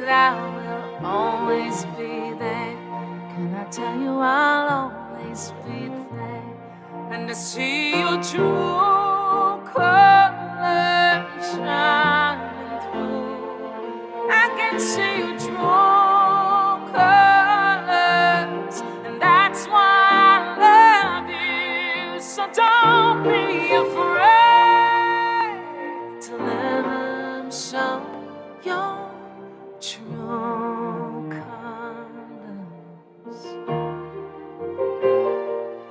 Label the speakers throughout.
Speaker 1: that I will always be there. Can I tell you I'll always be there? And to see your true colors shining through, I can see your true colors, and that's why I love you. So don't be afraid to let them show your true colors.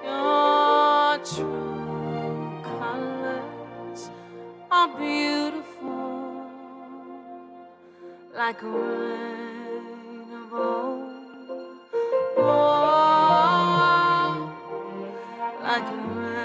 Speaker 1: Your true colors are beautiful, like a rainbow. Oh, like a rainbow.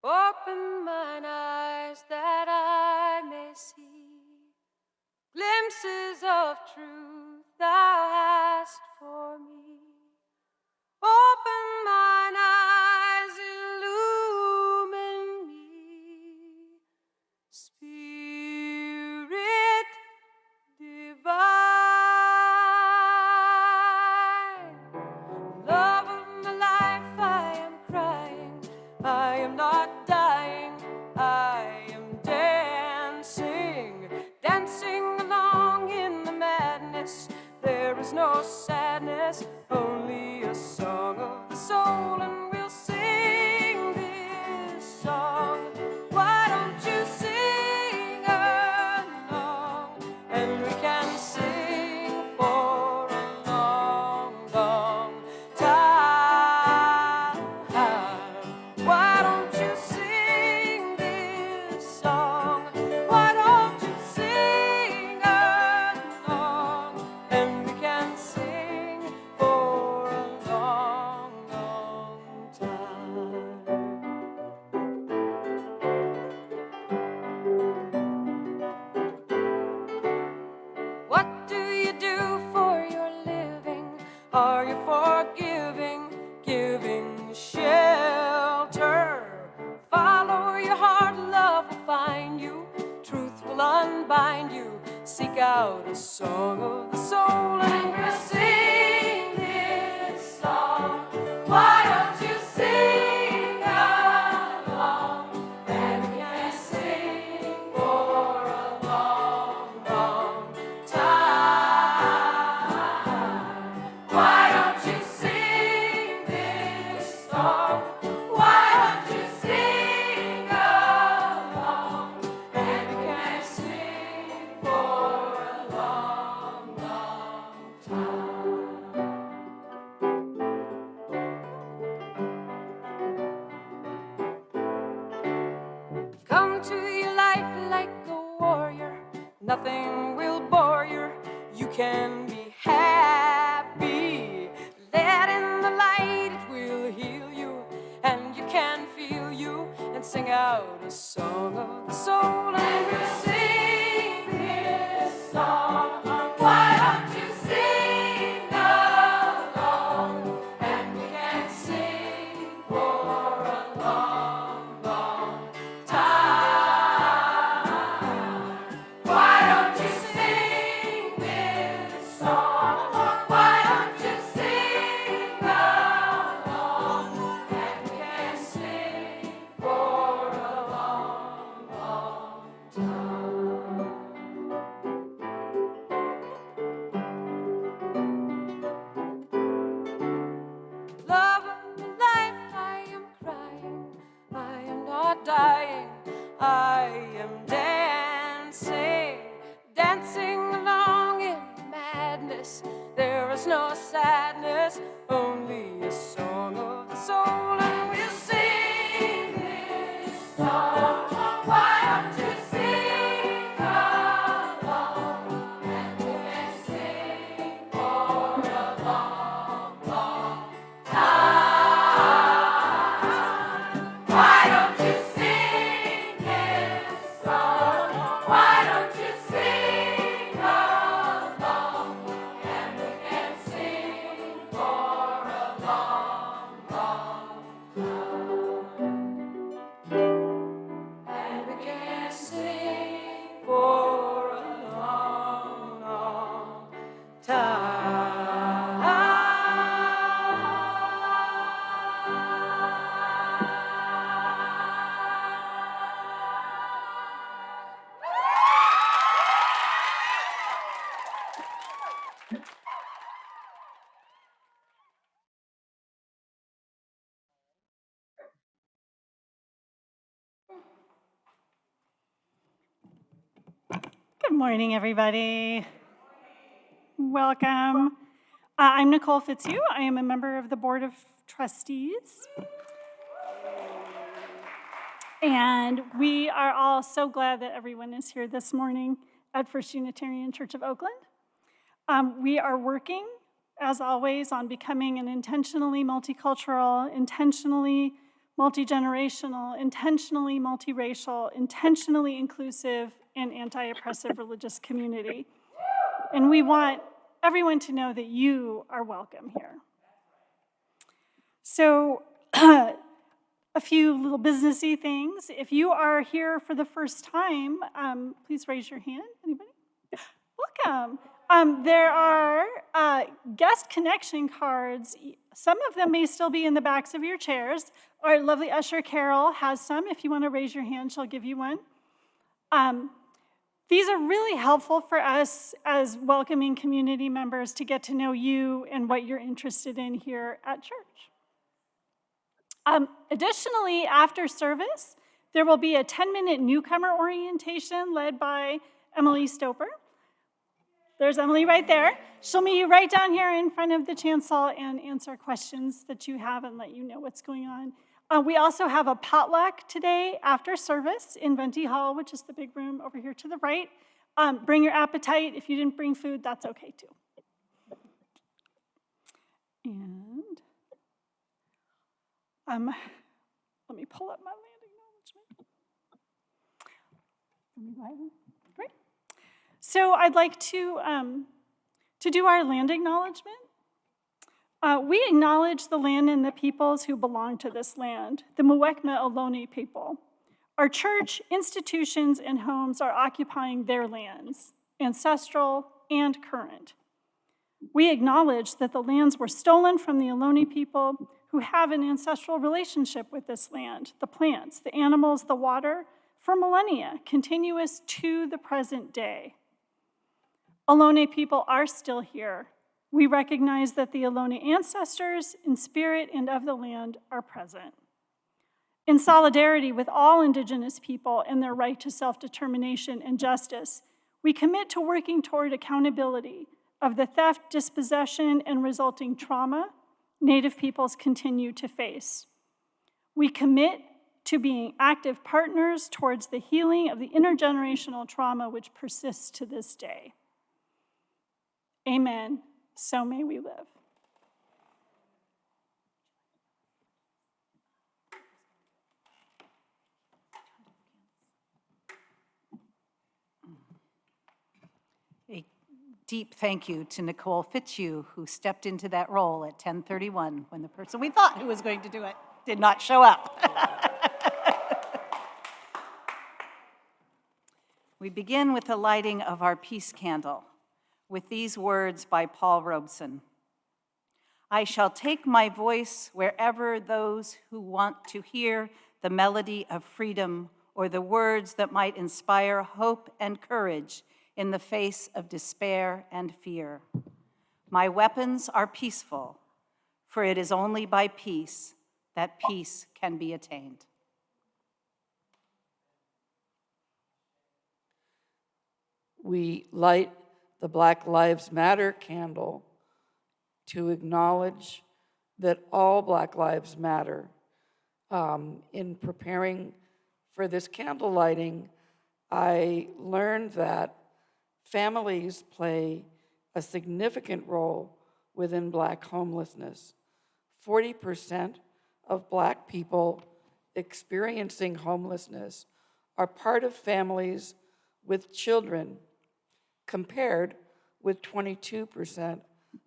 Speaker 2: Open mine eyes that I may see glimpses of truth thou hast for me. Open mine eyes, illumine me, Spirit divine. Love of my life, I am crying, I am not dying, I am dancing, dancing along in the madness. There is no sadness, only a song of the soul, and we'll sing this song. Why don't you sing along, and we can sing for a long, long time. Why don't you sing this song? Why don't you sing along, and we can sing for a long, long time. What do you do for your living? Are you forgiving, giving shelter? Follow your heart, love will find you, truth will unbind you. Seek out a song of the soul, and we'll sing this song. Why don't you sing along, and we can sing for a long, long time. Why don't you sing this song? Why don't you sing along, and we can sing for a long, long time. Come to your life like a warrior, nothing will bore you, you can be happy. Let in the light, it will heal you, and you can feel you, and sing out a song of the soul, and we'll sing this song. Why don't you sing along, and we can sing for a long, long time. Why don't you sing this song? Why don't you sing along, and we can sing for a long, long time. Love of my life, I am crying, I am not dying, I am dancing, dancing along in madness. There is no sadness, only a song of the soul, and we'll sing this song. Why don't you sing along, and we can sing for a long, long time. Why don't you sing this song?
Speaker 3: morning, everybody. Welcome. I'm Nicole Fitzhugh. I am a member of the Board of Trustees. And we are all so glad that everyone is here this morning at First Unitarian Church of Oakland. We are working, as always, on becoming an intentionally multicultural, intentionally multi-generational, intentionally multiracial, intentionally inclusive, and anti-oppressive religious community. And we want everyone to know that you are welcome here. So, a few little businessy things. If you are here for the first time, please raise your hand. Anybody? Welcome. There are guest connection cards. Some of them may still be in the backs of your chairs. Our lovely usher Carol has some. If you want to raise your hand, she'll give you one. These are really helpful for us as welcoming community members to get to know you and what you're interested in here at church. Additionally, after service, there will be a 10-minute newcomer orientation led by Emily Stoper. There's Emily right there. She'll meet you right down here in front of the chancel and answer questions that you have and let you know what's going on. We also have a potluck today after service in Venti Hall, which is the big room over here to the right. Bring your appetite. If you didn't bring food, that's okay too. And let me pull up my land acknowledgement. Great. So I'd like to do our land acknowledgement. We acknowledge the land and the peoples who belong to this land, the Muwekma Ohlone people. Our church, institutions, and homes are occupying their lands, ancestral and current. We acknowledge that the lands were stolen from the Ohlone people who have an ancestral relationship with this land, the plants, the animals, the water, for millennia, continuous to the present day. Ohlone people are still here. We recognize that the Ohlone ancestors, in spirit and of the land, are present. In solidarity with all Indigenous people and their right to self-determination and justice, we commit to working toward accountability of the theft, dispossession, and resulting trauma Native peoples continue to face. We commit to being active partners towards the healing of the intergenerational trauma which persists to this day. Amen. So may we live.
Speaker 4: A deep thank you to Nicole Fitzhugh, who stepped into that role at 10:31 when the person we thought who was going to do it did not show up. We begin with the lighting of our peace candle with these words by Paul Robeson. I shall take my voice wherever those who want to hear the melody of freedom or the words that might inspire hope and courage in the face of despair and fear. My weapons are peaceful, for it is only by peace that peace can be attained.
Speaker 5: We light the Black Lives Matter candle to acknowledge that all Black lives matter. In preparing for this candle lighting, I learned that families play a significant role within Black homelessness. 40% of Black people experiencing homelessness are part of families with children, compared with 22%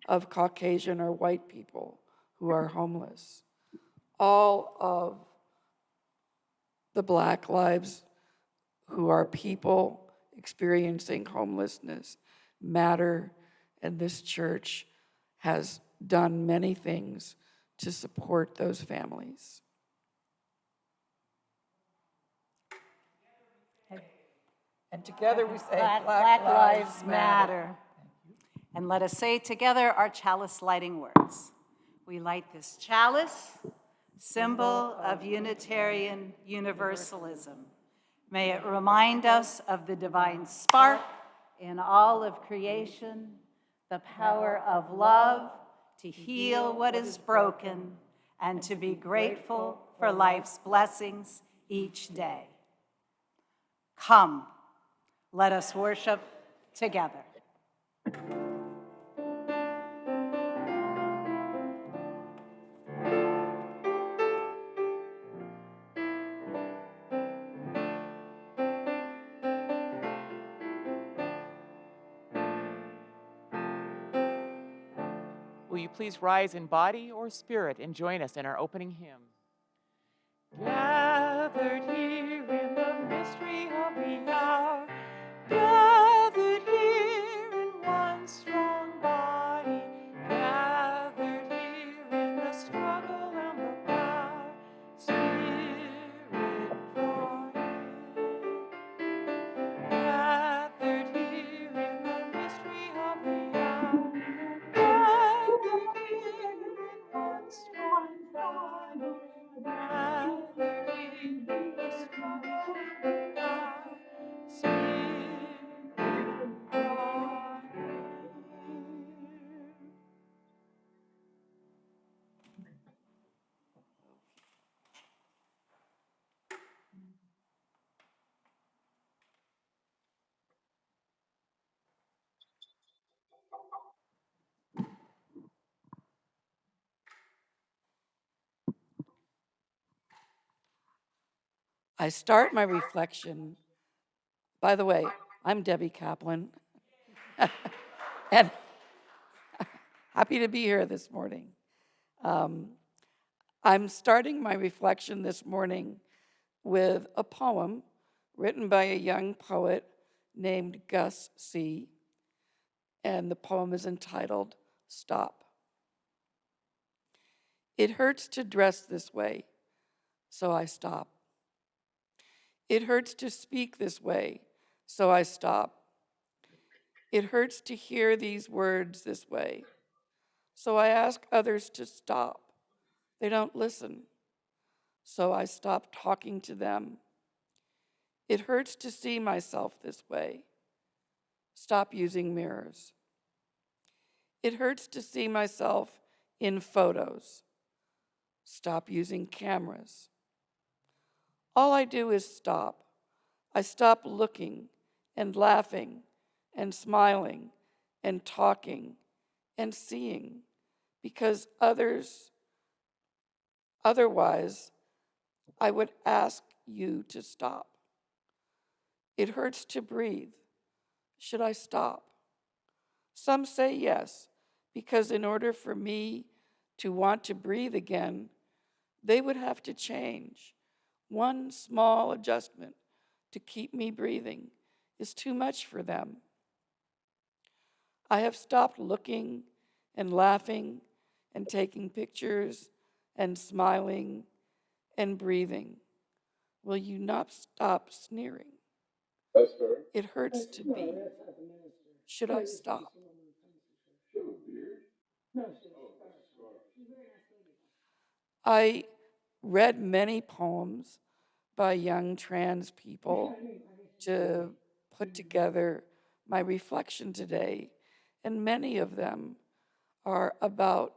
Speaker 5: of Caucasian or white people who are homeless. All of the Black lives who are people experiencing homelessness matter, and this church has done many things to support those families. And together we say,
Speaker 4: Black Lives Matter. And let us say together our chalice lighting words. We light this chalice, symbol of Unitarian Universalism. May it remind us of the divine spark in all of creation, the power of love to heal what is broken and to be grateful for life's blessings each day. Come, let us worship together.
Speaker 6: Will you please rise in body or spirit and join us in our opening hymn? Gathered here in the mystery of the hour, gathered here in one strong body, gathered here in the struggle and the power, Spirit draw near. Gathered here in the mystery of the hour, gathered here in one strong body, gathered here in the struggle and the power, Spirit draw near.
Speaker 5: I start my reflection. By the way, I'm Debbie Kaplan, and happy to be here this morning. I'm starting my reflection this morning with a poem written by a young poet named Gus C., and the poem is entitled Stop. It hurts to dress this way, so I stop. It hurts to speak this way, so I stop. It hurts to hear these words this way, so I ask others to stop. They don't listen, so I stop talking to them. It hurts to see myself this way. Stop using mirrors. It hurts to see myself in photos. Stop using cameras. All I do is stop. I stop looking and laughing and smiling and talking and seeing because otherwise I would ask you to stop. It hurts to breathe. Should I stop? Some say yes, because in order for me to want to breathe again, they would have to change. One small adjustment to keep me breathing is too much for them. I have stopped looking and laughing and taking pictures and smiling and breathing. Will you not stop sneering? It hurts to be. Should I stop? I read many poems by young trans people to put together my reflection today, and many of them are about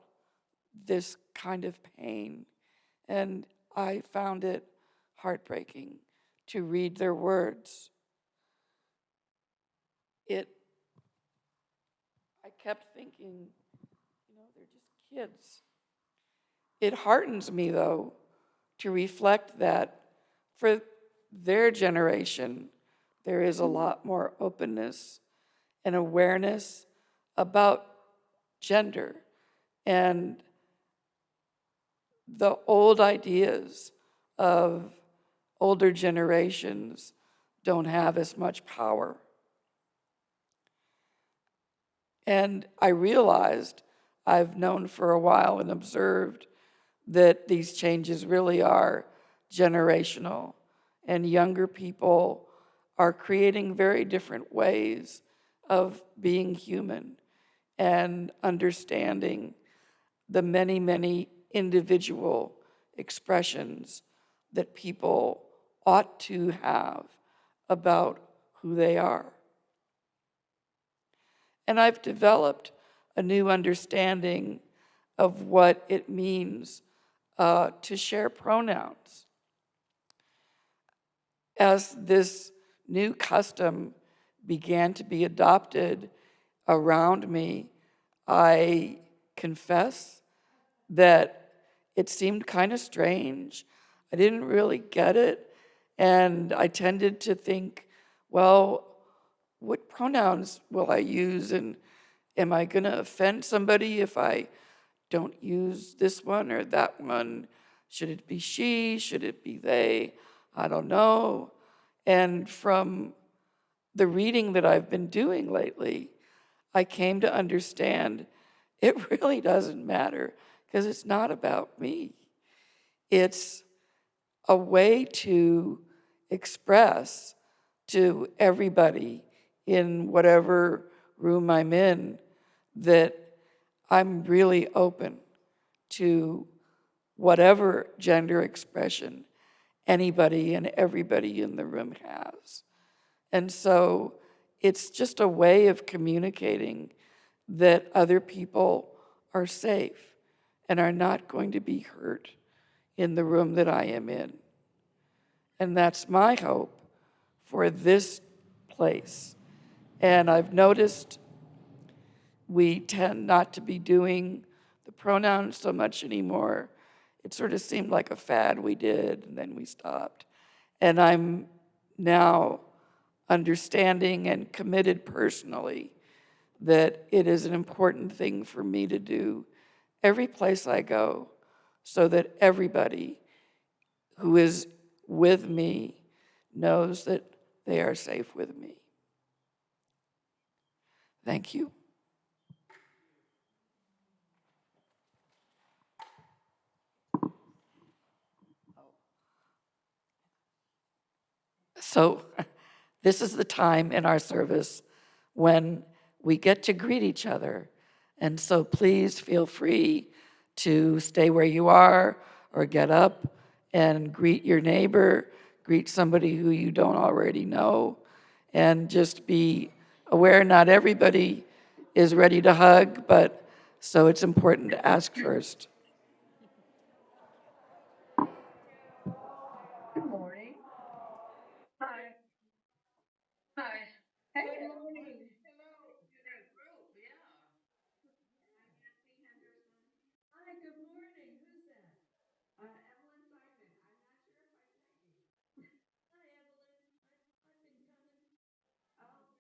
Speaker 5: this kind of pain, and I found it heartbreaking to read their words. I kept thinking, they're just kids. It heartens me, though, to reflect that for their generation, there is a lot more openness and awareness about gender, and the old ideas of older generations don't have as much power. And I realized, I've known for a while and observed that these changes really are generational, and younger people are creating very different ways of being human and understanding the many, many individual expressions that people ought to have about who they are. And I've developed a new understanding of what it means to share pronouns. As this new custom began to be adopted around me, I confess that it seemed kind of strange. I didn't really get it. And I tended to think, well, what pronouns will I use? And am I going to offend somebody if I don't use this one or that one? Should it be she? Should it be they? I don't know. And from the reading that I've been doing lately, I came to understand it really doesn't matter because it's not about me. It's a way to express to everybody in whatever room I'm in that I'm really open to whatever gender expression anybody and everybody in the room has. And so it's just a way of communicating that other people are safe and are not going to be hurt in the room that I am in. And that's my hope for this place. And I've noticed we tend not to be doing the pronouns so much anymore. It sort of seemed like a fad we did, and then we stopped. And I'm now understanding and committed personally that it is an important thing for me to do every place I go so that everybody who is with me knows that they are safe with me. Thank you. So this is the time in our service when we get to greet each other. And so please feel free to stay where you are or get up and greet your neighbor, greet somebody who you don't already know, and just be aware not everybody is ready to hug, but so it's important to ask first.
Speaker 7: Good morning. Hi. Hi. Hey. Good morning. Hello. Hi, good morning. Who's that? Evelyn Simon. I'm not sure if I met you. Hi, Evelyn. I've been coming. Oh,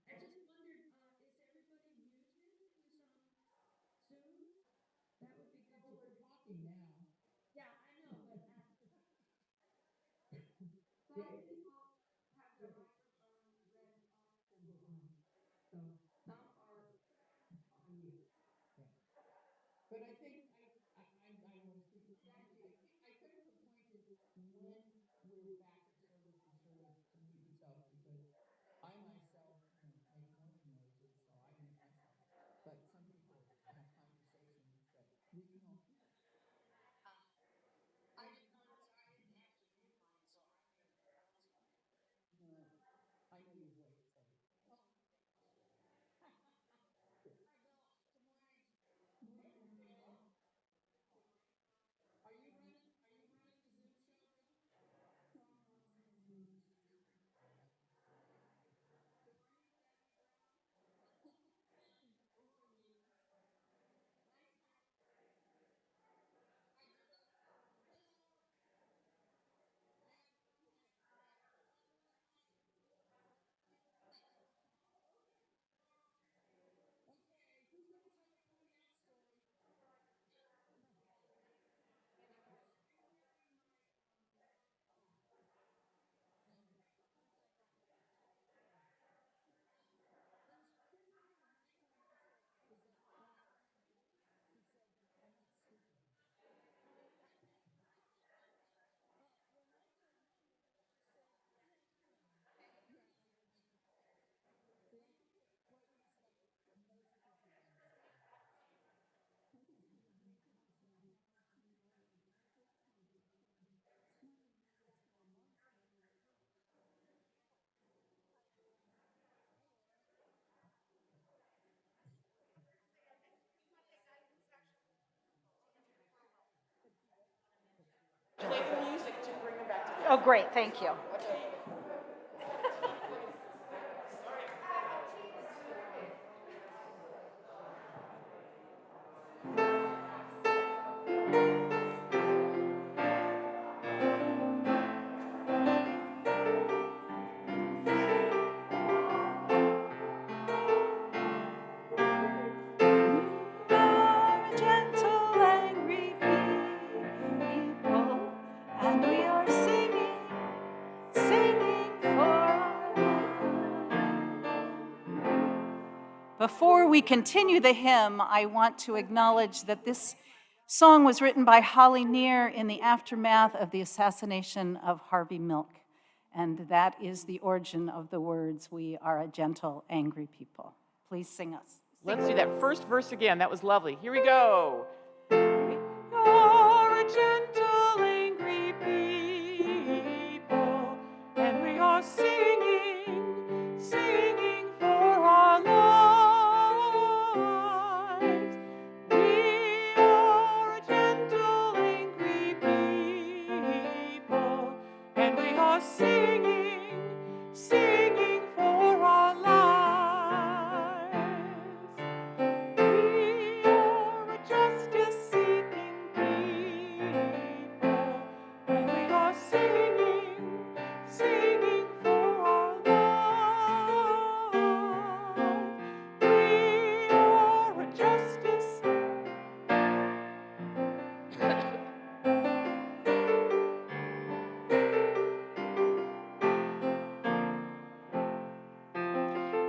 Speaker 7: very good. I just wondered, is everybody muted who's on Zoom? That would be good. Well, we're talking now. Yeah, I know, but some people have their microphone read off and on. So some are on mute. Yeah. But I think I was thinking, I could have appointed when we're back at service to service to mute yourself because I myself make morning noises, so I mute myself. But some people have conversations that we can all hear. I didn't notice. I didn't actually mute mine, so I knew that was fine. No, I know your voice, so. Oh, good. Good morning, Rena. Are you running the Zoom show, Rena?
Speaker 4: Oh, great, thank you. Gentle, angry people, and we are singing for our love. Before we continue the hymn, I want to acknowledge that this song was written by Holly Near in the aftermath of the assassination of Harvey Milk, and that is the origin of the words, "We are a gentle, angry people." Please sing us.
Speaker 6: Let's do that first verse again. That was lovely. Here we go. You're a gentle, angry people, and we are singing for our lives. We are a gentle, angry people, and we are singing for our lives. We are a justice-seeking people, and we are singing for our lives. We are a justice.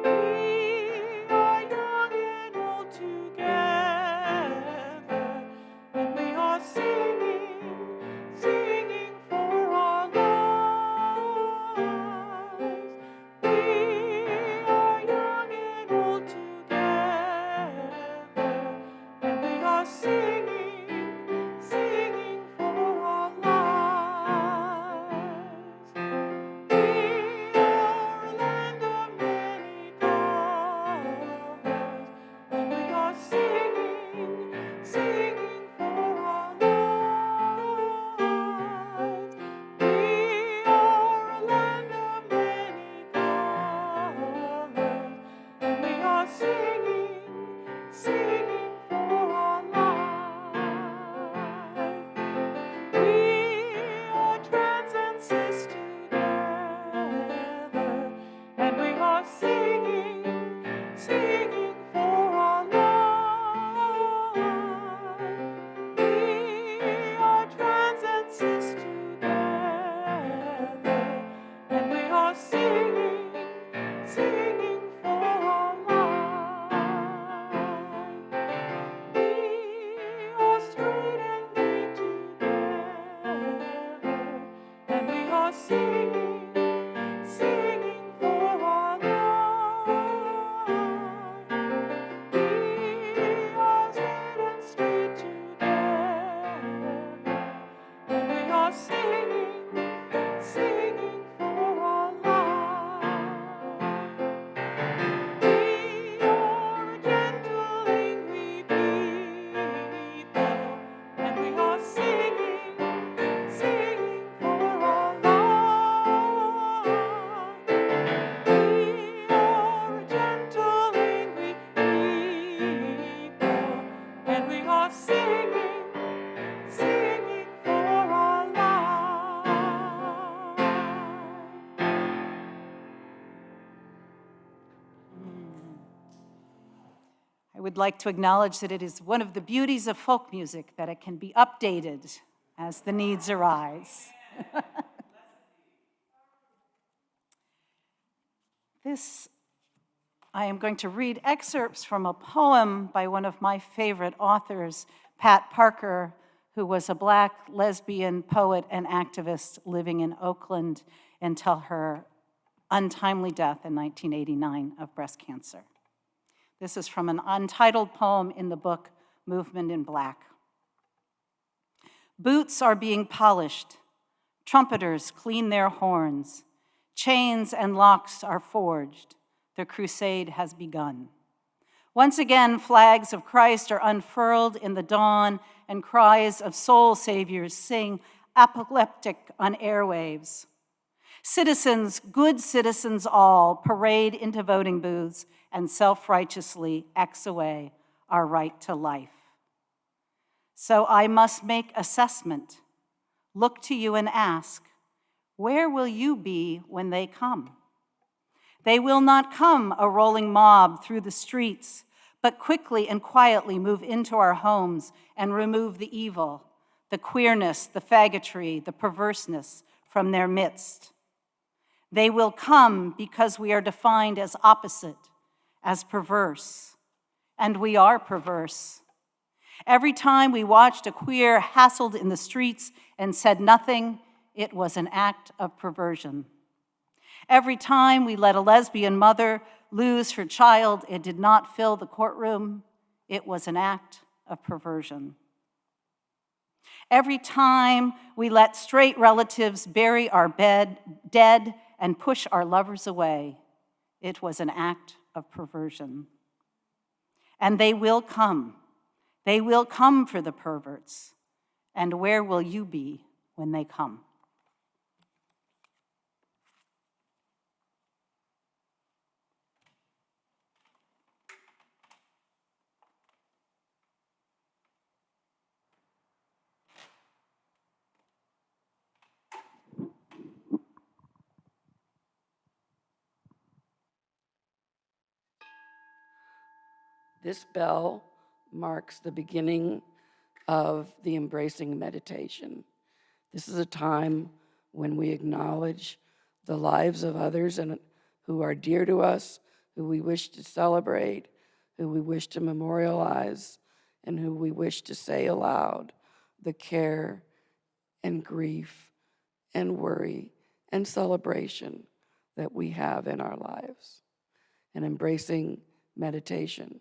Speaker 6: We are young and old together, and we are singing for our lives. We are young and old together, and we are singing for our lives. We are a land of many colors, and we are singing for our lives. We are a land of many colors, and we are singing for our lives. We are trans and cis together, and we are singing for our lives. We are trans and cis together, and we are singing for our lives. We are straight and gay together, and we are singing for our lives. We are straight and straight together, and we are singing for our lives. We are a gentle, angry people, and we are singing for our lives. We are a gentle, angry people, and we are singing for our lives.
Speaker 4: I would like to acknowledge that it is one of the beauties of folk music that it can be updated as the needs arise. I am going to read excerpts from a poem by one of my favorite authors, Pat Parker, who was a Black lesbian poet and activist living in Oakland until her untimely death in 1989 of breast cancer. This is from an untitled poem in the book Movement in Black. Boots are being polished, trumpeters clean their horns, chains and locks are forged, the crusade has begun. Once again, flags of Christ are unfurled in the dawn, and cries of soul saviors sing, apoplectic on airwaves. Citizens, good citizens all, parade into voting booths and self-righteously X away our right to life. So I must make assessment, look to you and ask, where will you be when they come? They will not come a rolling mob through the streets, but quickly and quietly move into our homes and remove the evil, the queerness, the faggotry, the perverseness from their midst. They will come because we are defined as opposite, as perverse, and we are perverse. Every time we watched a queer hassled in the streets and said nothing, it was an act of perversion. Every time we let a lesbian mother lose her child and did not fill the courtroom, it was an act of perversion. Every time we let straight relatives bury our dead and push our lovers away, it was an act of perversion. And they will come. They will come for the perverts. And where will you be when they come?
Speaker 5: This bell marks the beginning of the embracing meditation. This is a time when we acknowledge the lives of others and who are dear to us, who we wish to celebrate, who we wish to memorialize, and who we wish to say aloud the care and grief and worry and celebration that we have in our lives. And embracing meditation.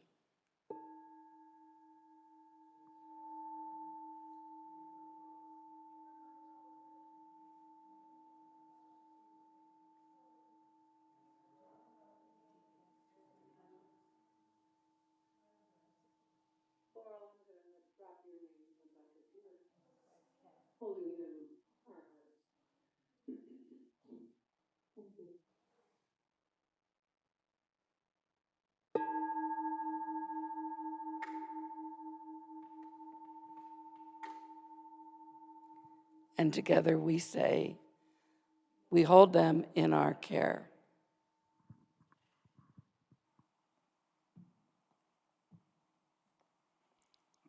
Speaker 5: And together we say, we hold them in our care.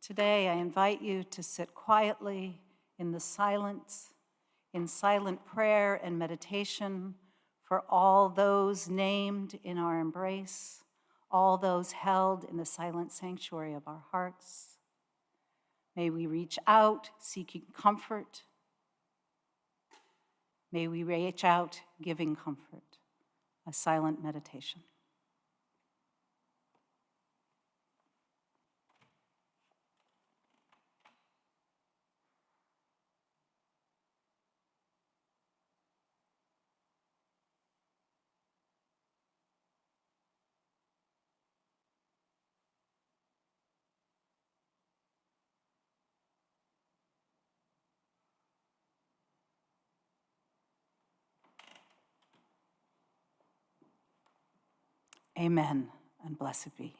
Speaker 4: Today, I invite you to sit quietly in the silence, in silent prayer and meditation for all those named in our embrace, all those held in the silent sanctuary of our hearts. May we reach out seeking comfort. May we reach out giving comfort. A silent meditation. Amen, and blessed be.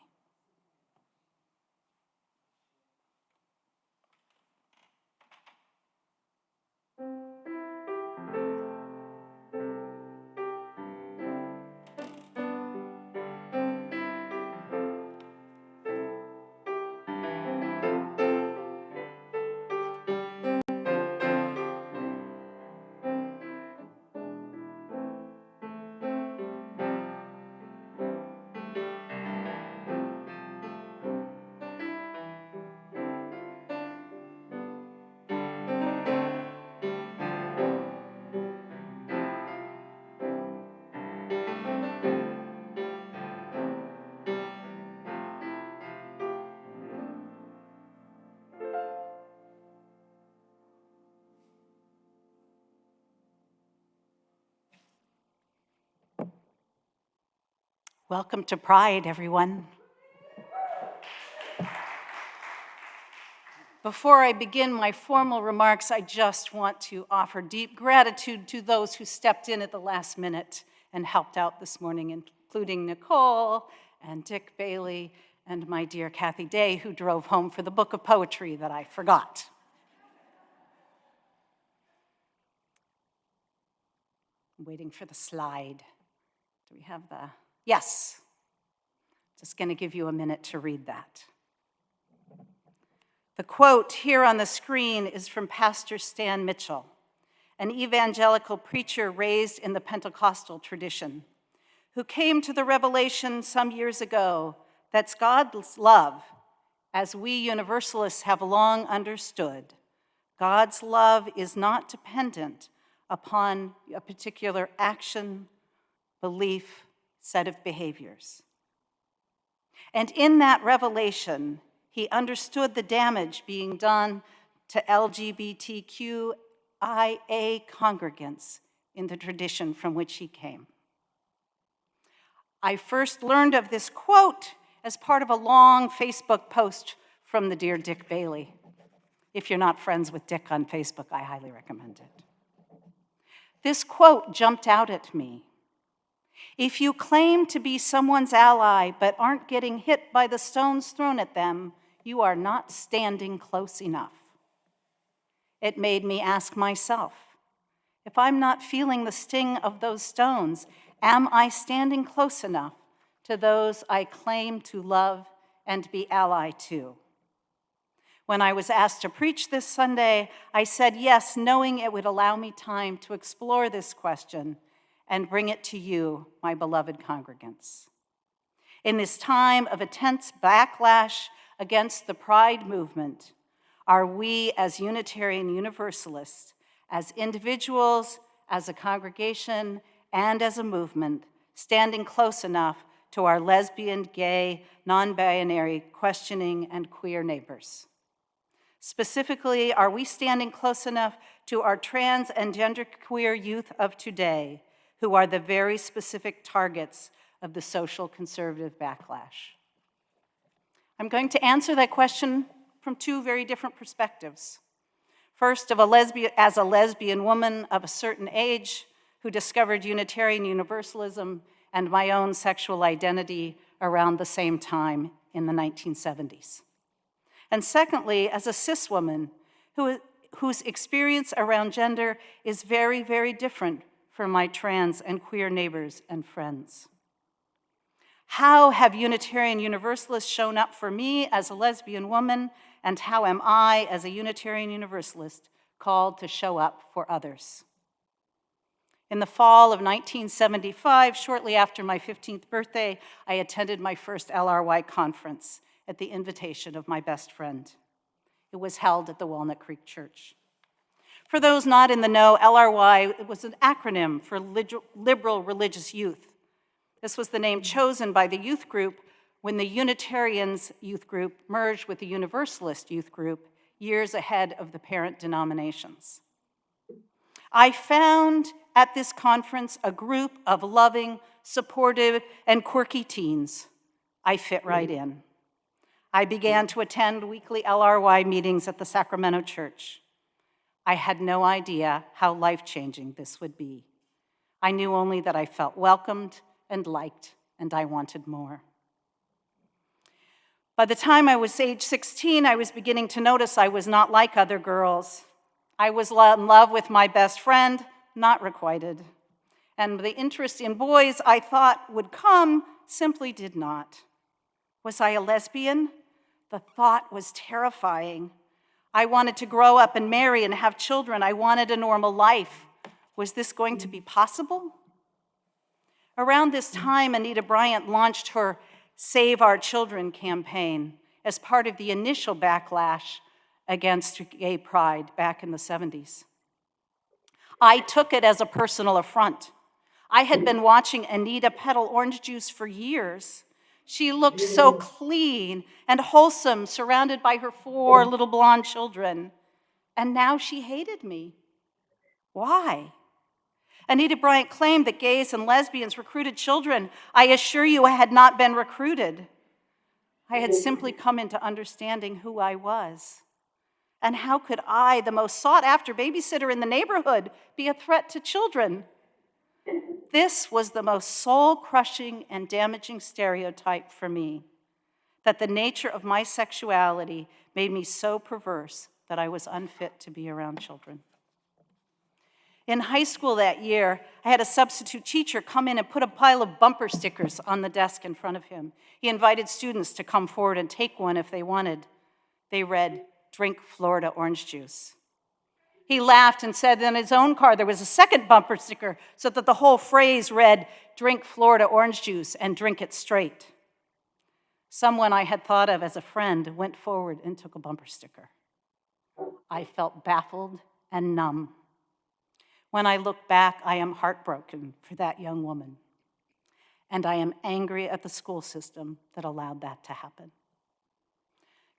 Speaker 4: Welcome to Pride, everyone. Before I begin my formal remarks, I just want to offer deep gratitude to those who stepped in at the last minute and helped out this morning, including Nicole and Dick Bailey and my dear Kathy Day, who drove home for the book of poetry that I forgot. I'm waiting for the slide. Do we have the, yes. Just gonna give you a minute to read that. The quote here on the screen is from Pastor Stan Mitchell, an evangelical preacher raised in the Pentecostal tradition, who came to the revelation some years ago that God's love, as we Universalists have long understood, God's love is not dependent upon a particular action, belief, set of behaviors. And in that revelation, he understood the damage being done to LGBTQIA congregants in the tradition from which he came. I first learned of this quote as part of a long Facebook post from the dear Dick Bailey. If you're not friends with Dick on Facebook, I highly recommend it. This quote jumped out at me. If you claim to be someone's ally but aren't getting hit by the stones thrown at them, you are not standing close enough. It made me ask myself, if I'm not feeling the sting of those stones, am I standing close enough to those I claim to love and be ally to? When I was asked to preach this Sunday, I said yes, knowing it would allow me time to explore this question and bring it to you, my beloved congregants. In this time of intense backlash against the Pride movement, are we as Unitarian Universalists, as individuals, as a congregation, and as a movement, standing close enough to our lesbian, gay, non-binary, questioning, and queer neighbors? Specifically, are we standing close enough to our trans and genderqueer youth of today, who are the very specific targets of the social conservative backlash? I'm going to answer that question from two very different perspectives. First, as a lesbian woman of a certain age who discovered Unitarian Universalism and my own sexual identity around the same time in the 1970s. And secondly, as a cis woman whose experience around gender is very, very different from my trans and queer neighbors and friends. How have Unitarian Universalists shown up for me as a lesbian woman, and how am I, as a Unitarian Universalist, called to show up for others? In the fall of 1975, shortly after my 15th birthday, I attended my first LRY conference at the invitation of my best friend. It was held at the Walnut Creek Church. For those not in the know, LRY was an acronym for Liberal Religious Youth. This was the name chosen by the youth group when the Unitarians youth group merged with the Universalist youth group years ahead of the parent denominations. I found at this conference a group of loving, supportive, and quirky teens. I fit right in. I began to attend weekly LRY meetings at the Sacramento Church. I had no idea how life-changing this would be. I knew only that I felt welcomed and liked, and I wanted more. By the time I was age 16, I was beginning to notice I was not like other girls. I was in love with my best friend, not requited. And the interest in boys I thought would come simply did not. Was I a lesbian? The thought was terrifying. I wanted to grow up and marry and have children. I wanted a normal life. Was this going to be possible? Around this time, Anita Bryant launched her Save Our Children campaign as part of the initial backlash against gay pride back in the 70s. I took it as a personal affront. I had been watching Anita peddle orange juice for years. She looked so clean and wholesome, surrounded by her 4 little blonde children. And now she hated me. Why? Anita Bryant claimed that gays and lesbians recruited children. I assure you I had not been recruited. I had simply come into understanding who I was. And how could I, the most sought-after babysitter in the neighborhood, be a threat to children? This was the most soul-crushing and damaging stereotype for me, that the nature of my sexuality made me so perverse that I was unfit to be around children. In high school that year, I had a substitute teacher come in and put a pile of bumper stickers on the desk in front of him. He invited students to come forward and take one if they wanted. They read, "Drink Florida orange juice." He laughed and said that in his own car there was a second bumper sticker so that the whole phrase read, "Drink Florida orange juice and drink it straight." Someone I had thought of as a friend went forward and took a bumper sticker. I felt baffled and numb. When I look back, I am heartbroken for that young woman. And I am angry at the school system that allowed that to happen.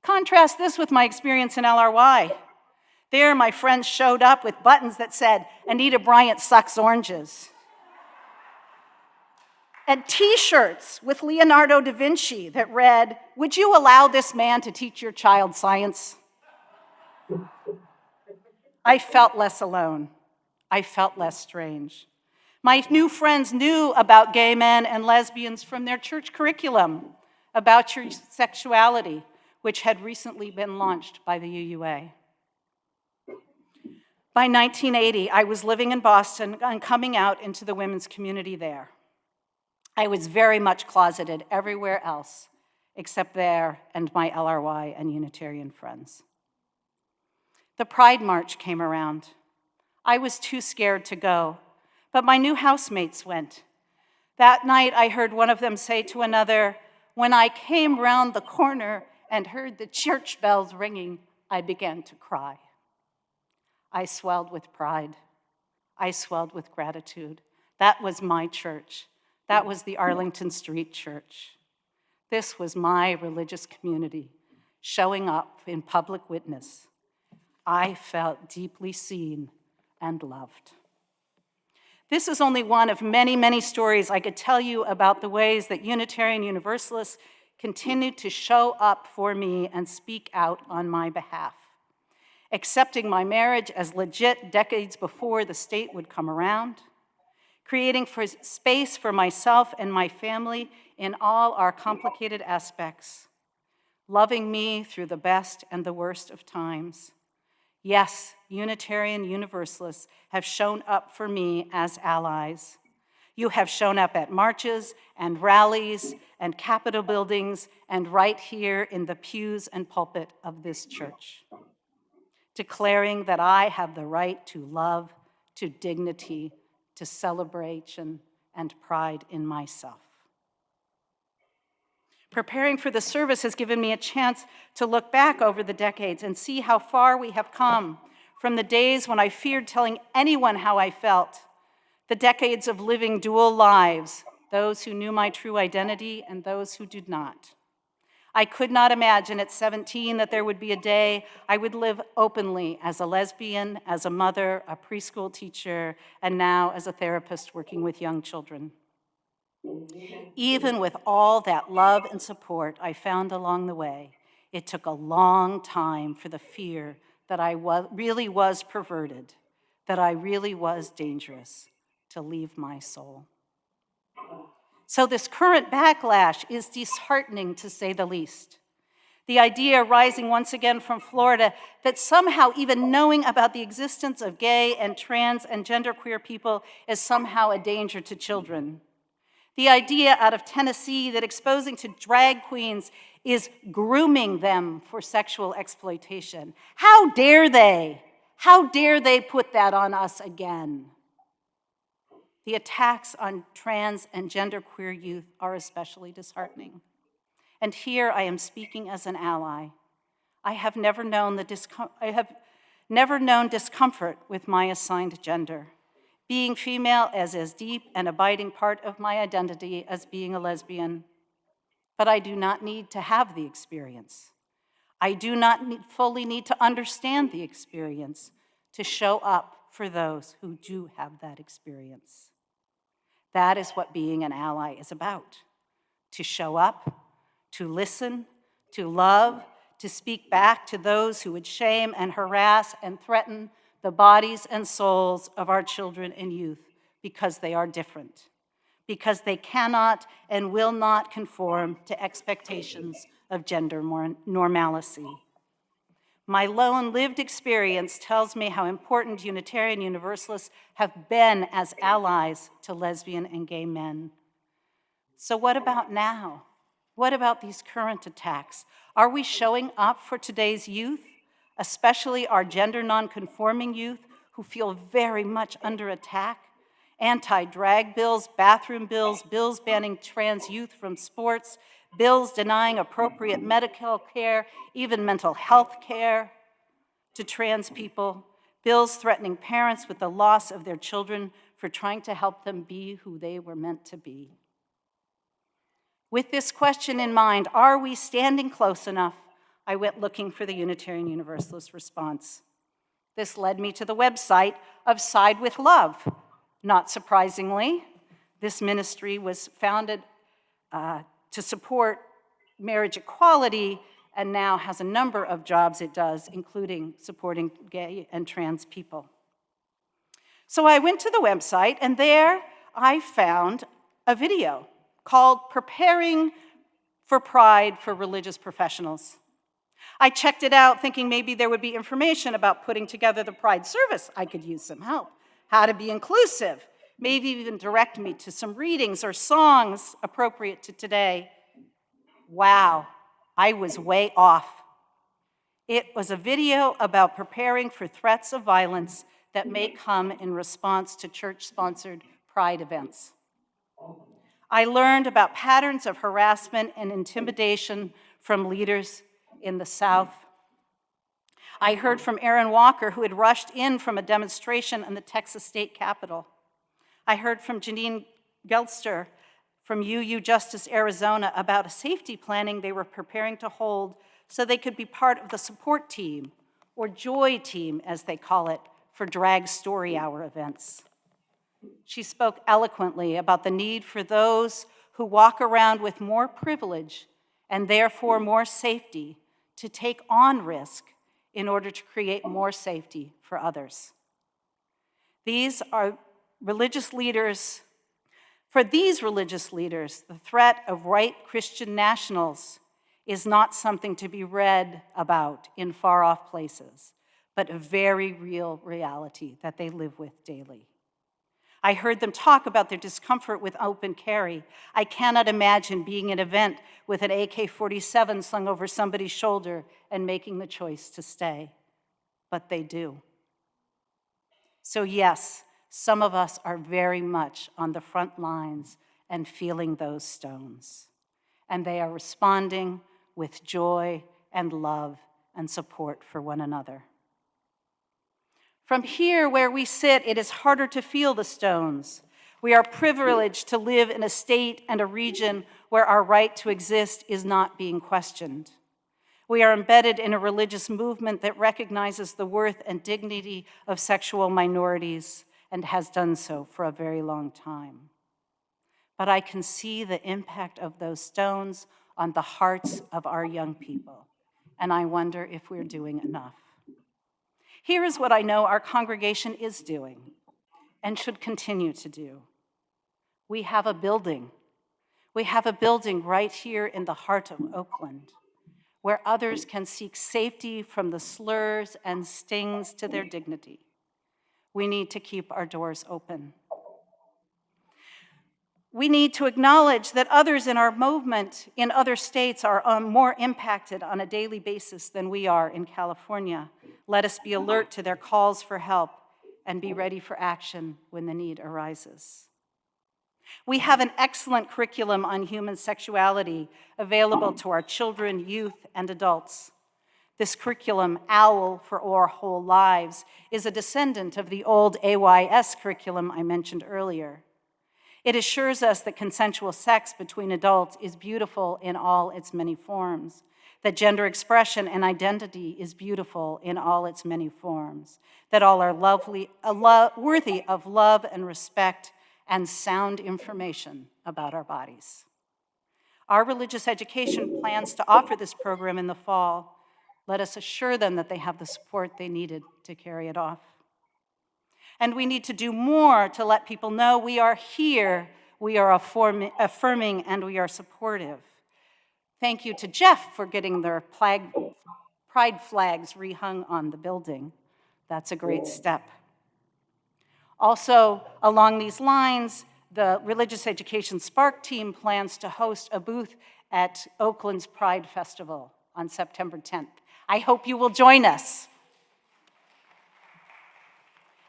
Speaker 4: Contrast this with my experience in LRY. There, my friends showed up with buttons that said, "Anita Bryant sucks oranges." And t-shirts with Leonardo da Vinci that read, "Would you allow this man to teach your child science?" I felt less alone. I felt less strange. My new friends knew about gay men and lesbians from their church curriculum, About Your Sexuality, which had recently been launched by the UUA. By 1980, I was living in Boston and coming out into the women's community there. I was very much closeted everywhere else, except there and my LRY and Unitarian friends. The Pride March came around. I was too scared to go, but my new housemates went. That night, I heard one of them say to another, "When I came round the corner and heard the church bells ringing, I began to cry." I swelled with pride. I swelled with gratitude. That was my church. That was the Arlington Street Church. This was my religious community, showing up in public witness. I felt deeply seen and loved. This is only one of many, many stories I could tell you about the ways that Unitarian Universalists continue to show up for me and speak out on my behalf. Accepting my marriage as legit decades before the state would come around, creating space for myself and my family in all our complicated aspects, loving me through the best and the worst of times. Yes, Unitarian Universalists have shown up for me as allies. You have shown up at marches and rallies and Capitol buildings and right here in the pews and pulpit of this church, declaring that I have the right to love, to dignity, to celebration, and pride in myself. Preparing for the service has given me a chance to look back over the decades and see how far we have come from the days when I feared telling anyone how I felt, the decades of living dual lives, those who knew my true identity and those who did not. I could not imagine at 17 that there would be a day I would live openly as a lesbian, as a mother, a preschool teacher, and now as a therapist working with young children. Even with all that love and support I found along the way, it took a long time for the fear that I really was perverted, that I really was dangerous, to leave my soul. So this current backlash is disheartening, to say the least. The idea rising once again from Florida that somehow even knowing about the existence of gay and trans and genderqueer people is somehow a danger to children. The idea out of Tennessee that exposing to drag queens is grooming them for sexual exploitation. How dare they? How dare they put that on us again? The attacks on trans and genderqueer youth are especially disheartening. And here I am speaking as an ally. I have never known discomfort with my assigned gender. Being female is as deep and abiding part of my identity as being a lesbian. But I do not need to have the experience. I do not fully need to understand the experience to show up for those who do have that experience. That is what being an ally is about. To show up, to listen, to love, to speak back to those who would shame and harass and threaten the bodies and souls of our children and youth because they are different, because they cannot and will not conform to expectations of gender normalcy. My lone lived experience tells me how important Unitarian Universalists have been as allies to lesbian and gay men. So what about now? What about these current attacks? Are we showing up for today's youth, especially our gender nonconforming youth who feel very much under attack? Anti-drag bills, bathroom bills, bills banning trans youth from sports, bills denying appropriate medical care, even mental health care to trans people, bills threatening parents with the loss of their children for trying to help them be who they were meant to be. With this question in mind, are we standing close enough? I went looking for the Unitarian Universalist response. This led me to the website of Side with Love. Not surprisingly, this ministry was founded to support marriage equality and now has a number of jobs it does, including supporting gay and trans people. So I went to the website, and there I found a video called Preparing for Pride for Religious Professionals. I checked it out thinking maybe there would be information about putting together the Pride service. I could use some help. How to be inclusive, maybe even direct me to some readings or songs appropriate to today. Wow, I was way off. It was a video about preparing for threats of violence that may come in response to church-sponsored Pride events. I learned about patterns of harassment and intimidation from leaders in the South. I heard from Aaron Walker, who had rushed in from a demonstration in the Texas State Capitol. I heard from Janine Gelster from UU Justice, Arizona, about a safety planning they were preparing to hold so they could be part of the support team, or joy team, as they call it, for drag story hour events. She spoke eloquently about the need for those who walk around with more privilege and therefore more safety to take on risk in order to create more safety for others. These are religious leaders. For these religious leaders, the threat of white Christian nationals is not something to be read about in far-off places, but a very real reality that they live with daily. I heard them talk about their discomfort with open carry. I cannot imagine being at an event with an AK-47 slung over somebody's shoulder and making the choice to stay, but they do. So yes, some of us are very much on the front lines and feeling those stones, and they are responding with joy and love and support for one another. From here, where we sit, it is harder to feel the stones. We are privileged to live in a state and a region where our right to exist is not being questioned. We are embedded in a religious movement that recognizes the worth and dignity of sexual minorities and has done so for a very long time. But I can see the impact of those stones on the hearts of our young people, and I wonder if we're doing enough. Here is what I know our congregation is doing and should continue to do. We have a building. We have a building right here in the heart of Oakland where others can seek safety from the slurs and stings to their dignity. We need to keep our doors open. We need to acknowledge that others in our movement in other states are more impacted on a daily basis than we are in California. Let us be alert to their calls for help and be ready for action when the need arises. We have an excellent curriculum on human sexuality available to our children, youth, and adults. This curriculum, OWL for Our Whole Lives, is a descendant of the old AYS curriculum I mentioned earlier. It assures us that consensual sex between adults is beautiful in all its many forms, that gender expression and identity is beautiful in all its many forms, that all are worthy of love and respect and sound information about our bodies. Our religious education plans to offer this program in the fall, Let us assure them that they have the support they needed to carry it off. And we need to do more to let people know we are here, we are affirming, and we are supportive. Thank you to Jeff for getting their pride flags rehung on the building. That's a great step. Also, along these lines, the Religious Education Spark team plans to host a booth at Oakland's Pride Festival on September 10th. I hope you will join us.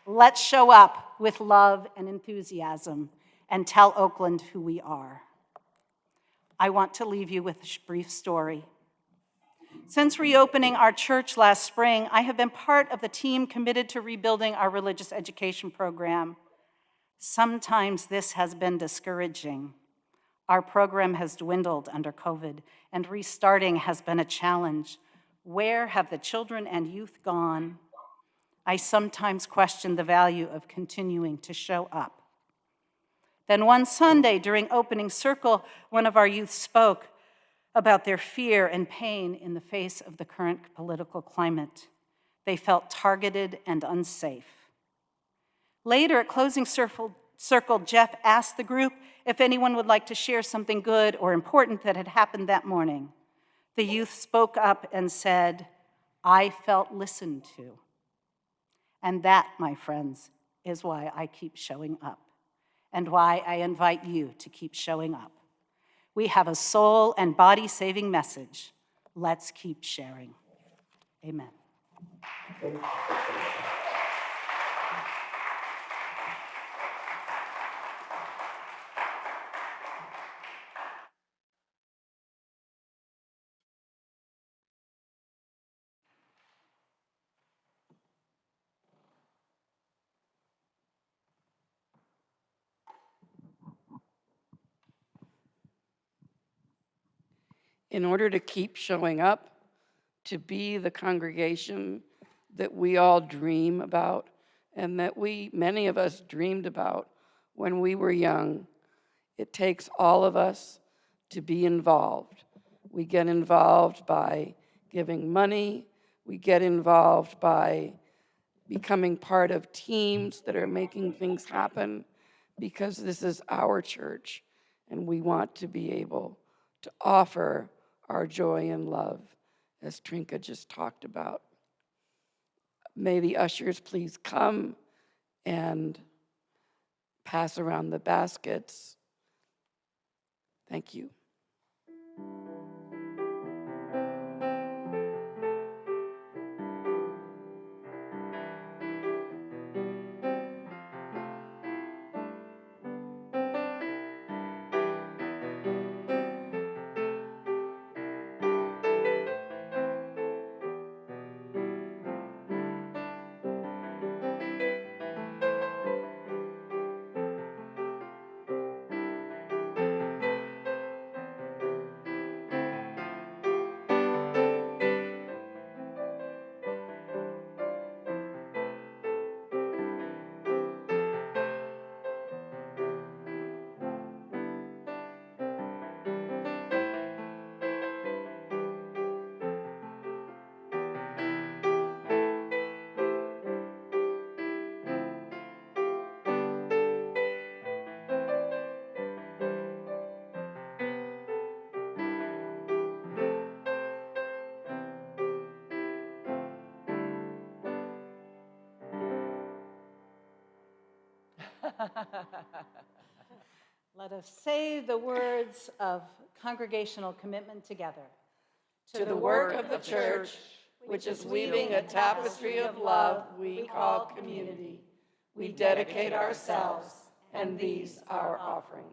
Speaker 4: Let's show up with love and enthusiasm and tell Oakland who we are. I want to leave you with a brief story. Since reopening our church last spring, I have been part of the team committed to rebuilding our religious education program. Sometimes this has been discouraging. Our program has dwindled under COVID, and restarting has been a challenge. Where have the children and youth gone? I sometimes question the value of continuing to show up. Then one Sunday during opening circle, one of our youth spoke about their fear and pain in the face of the current political climate. They felt targeted and unsafe. Later at closing circle, Jeff asked the group if anyone would like to share something good or important that had happened that morning. The youth spoke up and said, "I felt listened to." And that, my friends, is why I keep showing up and why I invite you to keep showing up. We have a soul and body-saving message. Let's keep sharing. Amen.
Speaker 5: In order to keep showing up, to be the congregation that we all dream about and that many of us dreamed about when we were young, it takes all of us to be involved. We get involved by giving money. We get involved by becoming part of teams that are making things happen, because this is our church and we want to be able to offer our joy and love, as Trinka just talked about. May the ushers please come and pass around the baskets. Thank you.
Speaker 4: Let us say the words of congregational commitment together.
Speaker 5: To the work of the church, which is weaving a tapestry of love we call community, we dedicate ourselves and these our offerings.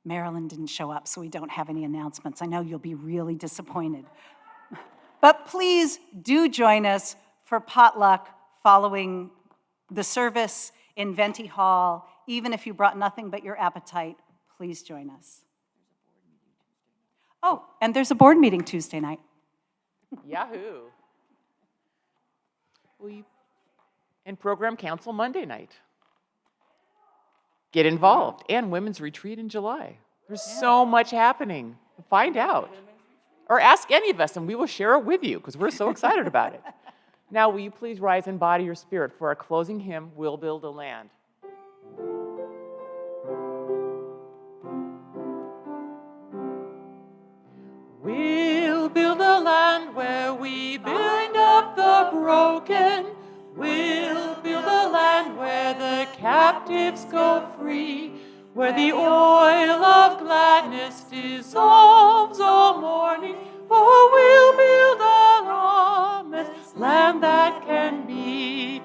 Speaker 4: Marilyn didn't show up, so we don't have any announcements. I know you'll be really disappointed. But please do join us for potluck following the service in Venti Hall. Even if you brought nothing but your appetite, please join us. Oh, and there's a board meeting Tuesday night.
Speaker 6: Yahoo! And program council Monday night.
Speaker 8: get involved. And Women's Retreat in July. There's so much happening. Find out. Or ask any of us, and we will share it with you, because we're so excited about it. Now, will you please rise in body or spirit for our closing hymn, We'll Build a Land.
Speaker 6: We'll build a land where we bind up the broken. We'll build a land where the captives go free, where the oil of gladness dissolves all mourning. Oh, we'll build a promised land that can be.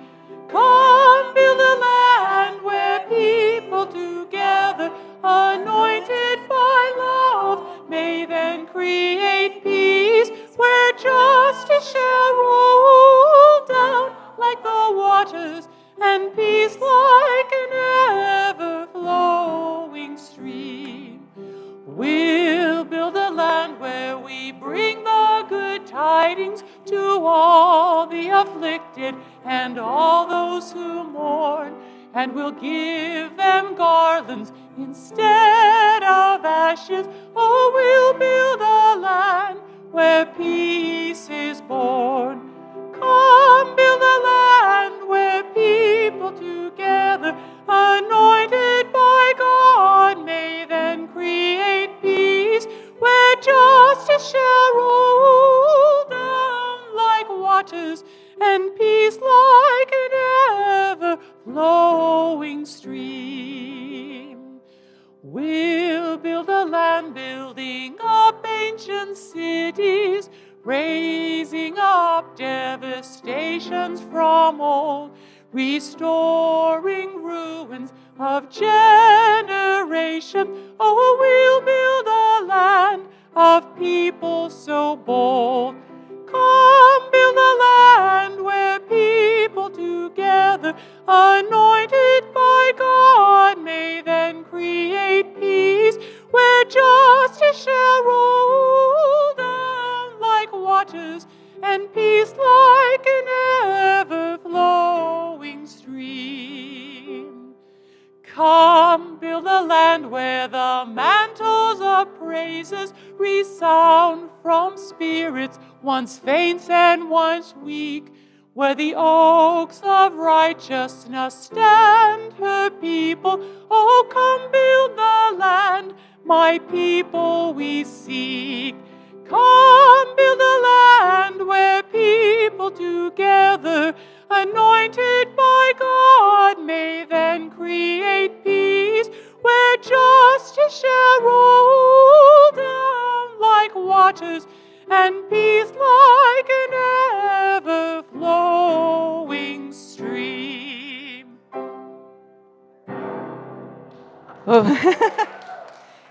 Speaker 6: Come, build a land where people together, anointed by love, may then create peace, where justice shall roll down like the waters, and peace like an ever-flowing stream. We'll build a land where we bring the good tidings to all the afflicted and all those who mourn, and we'll give them garlands instead of ashes. Oh, we'll build a land where peace is born. Come, build a land where people together, anointed by God, may then create peace, where justice shall roll down like waters, and peace like an ever-flowing stream. We'll build a land, building up ancient cities, raising up devastations from old, restoring ruins of generation. Oh, we'll build a land of people so bold. Come, build a land where people together, anointed by God, may then create peace, where justice shall roll down like waters, and peace like an ever-flowing stream. Come, build a land where the mantles of praises resound from spirits once faint and once weak, where the oaks of righteousness stand her people. Oh, come build the land, my people we seek. Come build a land where people together, anointed by God, may then create peace, where justice shall roll down like waters, and peace like an ever-flowing stream.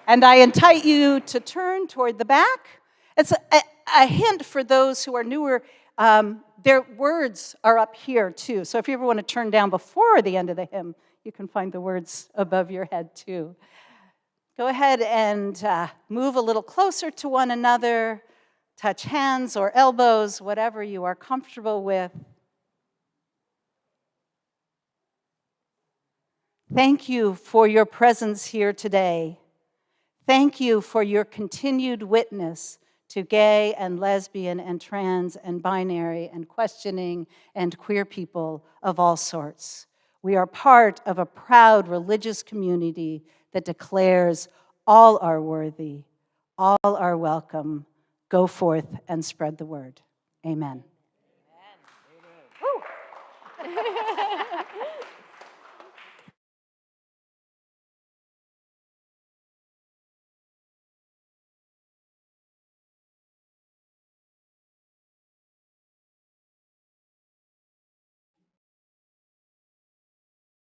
Speaker 4: And I invite you to turn toward the back. It's a hint for those who are newer. Their words are up here, too. So if you ever want to turn down before the end of the hymn, you can find the words above your head, too. Go ahead and move a little closer to one another. Touch hands or elbows, whatever you are comfortable with. Thank you for your presence here today. Thank you for your continued witness to gay and lesbian and trans and binary and questioning and queer people of all sorts. We are part of a proud religious community that declares all are worthy, all are welcome. Go forth and spread the word. Amen.
Speaker 6: Amen.